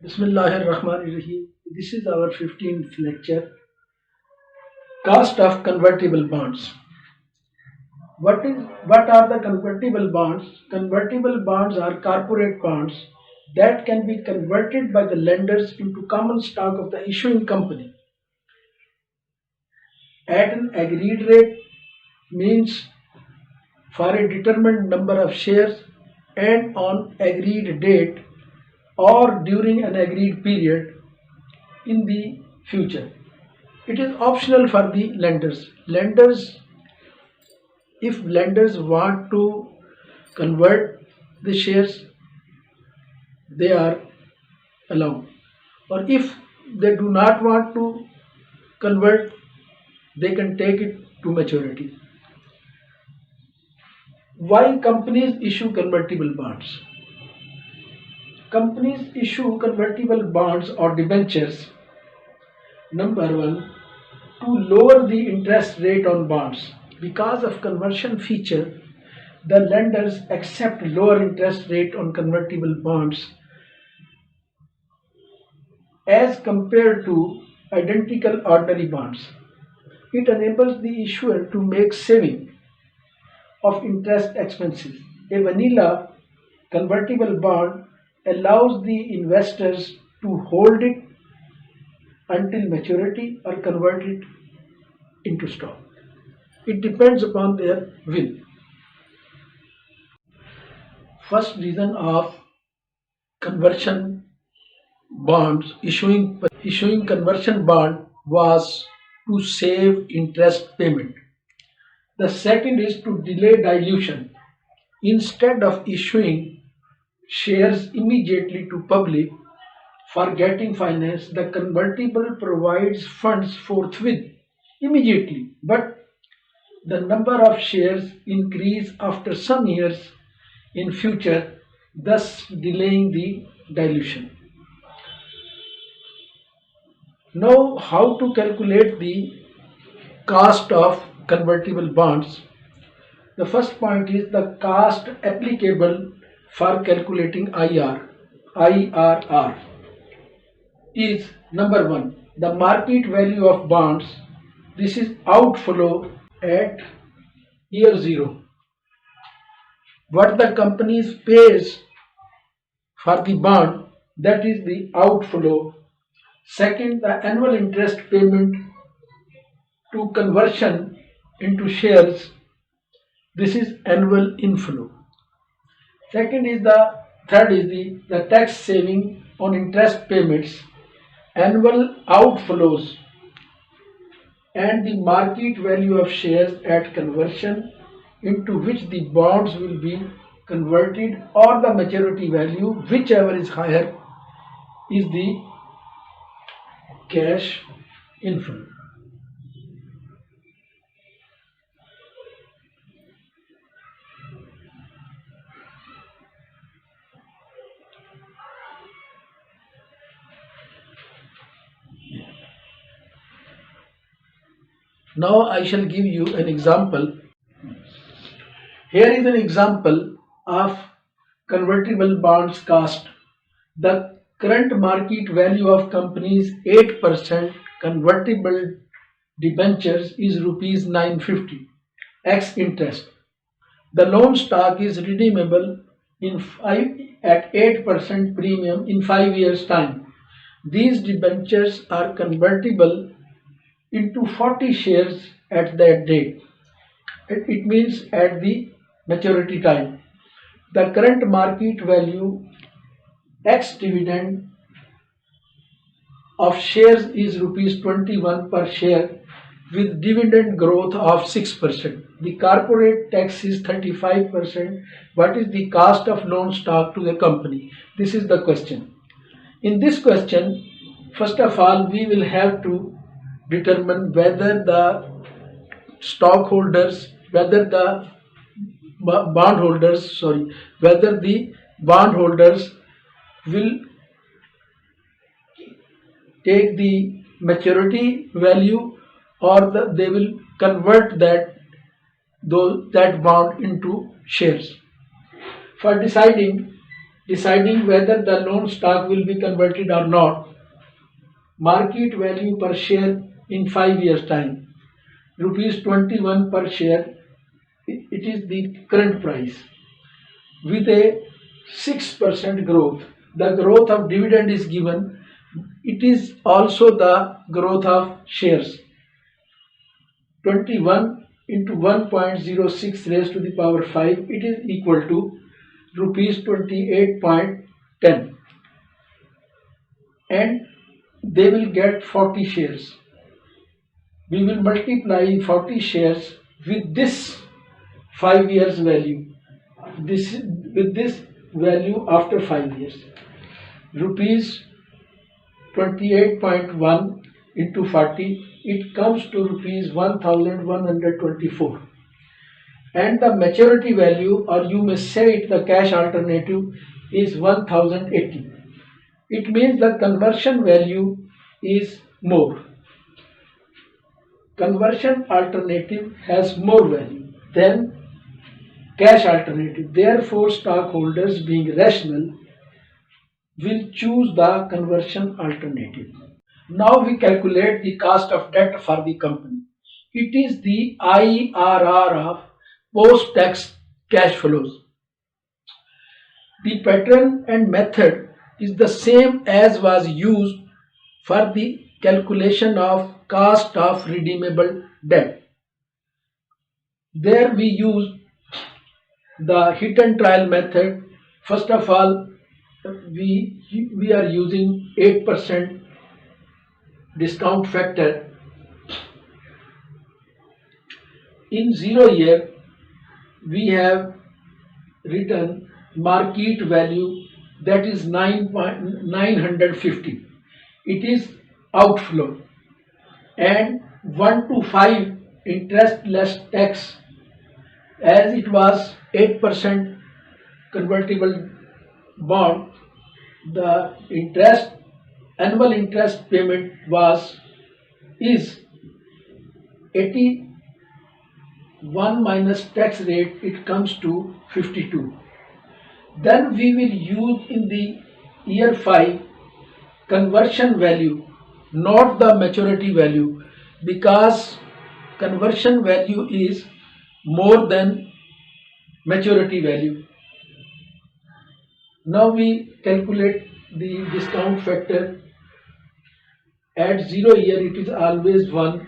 Bismillahirrahmanirrahim. This is our 15th lecture. Cost of convertible bonds. What are the convertible bonds? Convertible bonds are corporate bonds that can be converted by the lenders into common stock of the issuing company at an agreed rate, means for a determined number of shares and on agreed date or during an agreed period in the future. It is optional for the lenders. If lenders want to convert the shares, they are allowed. Or if they do not want to convert, they can take it to maturity. Why companies issue convertible bonds? Companies issue convertible bonds or debentures. Number one, to lower the interest rate on bonds. Because of conversion feature, the lenders accept lower interest rate on convertible bonds as compared to identical ordinary bonds. It enables the issuer to make saving of interest expenses. A vanilla convertible bond allows the investors to hold it until maturity or convert it into stock. It depends upon their will. First reason of conversion bonds, issuing conversion bond was to save interest payment. The second is to delay dilution. Instead of issuing shares immediately to public for getting finance, the convertible provides funds forthwith, immediately, but the number of shares increase after some years in future, thus delaying the dilution. Now, how to calculate the cost of convertible bonds? The first point is the cost applicable for calculating IRR is number one, the market value of bonds. This is outflow at year zero. What the company pays for the bond, that is the outflow. Second, the annual interest payment to conversion into shares. This is annual inflow. Third is the tax saving on interest payments, annual outflows, and the market value of shares at conversion into which the bonds will be converted, or the maturity value, whichever is higher, is the cash inflow. Now I shall give you an example. Here is an example of convertible bonds cost. The current market value of company's 8% convertible debentures is rupees 950 x interest. The loan stock is redeemable at 8% premium in 5 years time. These debentures are convertible into 40 shares at that date. It means at the maturity time. The current market value ex dividend of shares is rupees 21 per share with dividend growth of 6%. The corporate tax is 35%. What is the cost of loan stock to the company? This is the question. In this question, first of all, we will have to determine whether the stockholders, whether the bondholders will take the maturity value, or they will convert that bond into shares. For deciding deciding whether the loan stock will be converted or not. Market value per share in 5 years time, rupees 21 per share, it is the current price with a 6% growth. The growth of dividend is given, it is also the growth of shares. 21 into 1.06 raised to the power 5, it is equal to rupees 28.10, and they will get 40 shares. We will multiply 40 shares with this 5 years value, with this value after 5 years. Rupees 28.1 into 40, it comes to rupees 1124, and the maturity value, or you may say it, the cash alternative, is 1080. It means the conversion value is more. Conversion alternative has more value than cash alternative. Therefore, stockholders, being rational, will choose the conversion alternative. Now we calculate the cost of debt for the company. It is the IRR of post-tax cash flows. The pattern and method is the same as was used for the calculation of cost of redeemable debt. There we use the hit and trial method. First of all, we are using 8% discount factor. In 0 year, we have written market value, that is 950. It is outflow, and 1 to 5 interest less tax, as it was 8% convertible bond, the annual interest payment is 81 minus tax rate, it comes to 52. Then we will use in the year 5 conversion value, not the maturity value, because conversion value is more than maturity value. Now we calculate the discount factor. At 0 year it is always 1,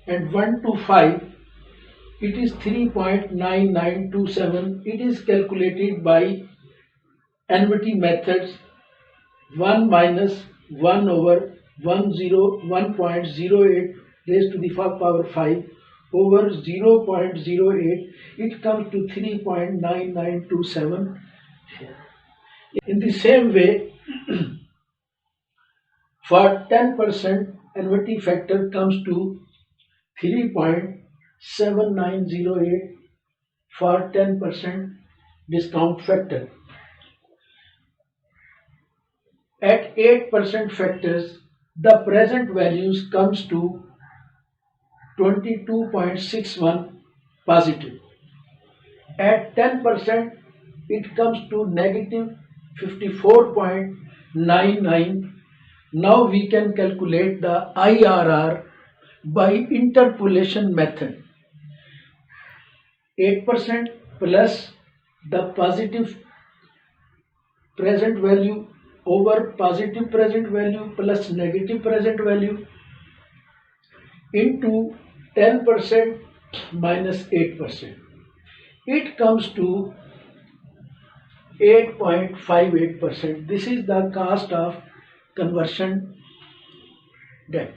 and 1 to 5 it is 3.9927. It is calculated by annuity methods. 1 minus 1 over 1.08 raised to the power 5 over 0.08, it comes to 3.9927. In the same way, for 10%, annuity factor comes to 3.7908 for 10% discount factor. At 8% factors, the present values comes to 22.61 positive. At 10%, it comes to negative 54.99. Now we can calculate the IRR by interpolation method. 8% plus the positive present value over positive present value plus negative present value into 10% minus 8%. It comes to 8.58%. This is the cost of conversion debt.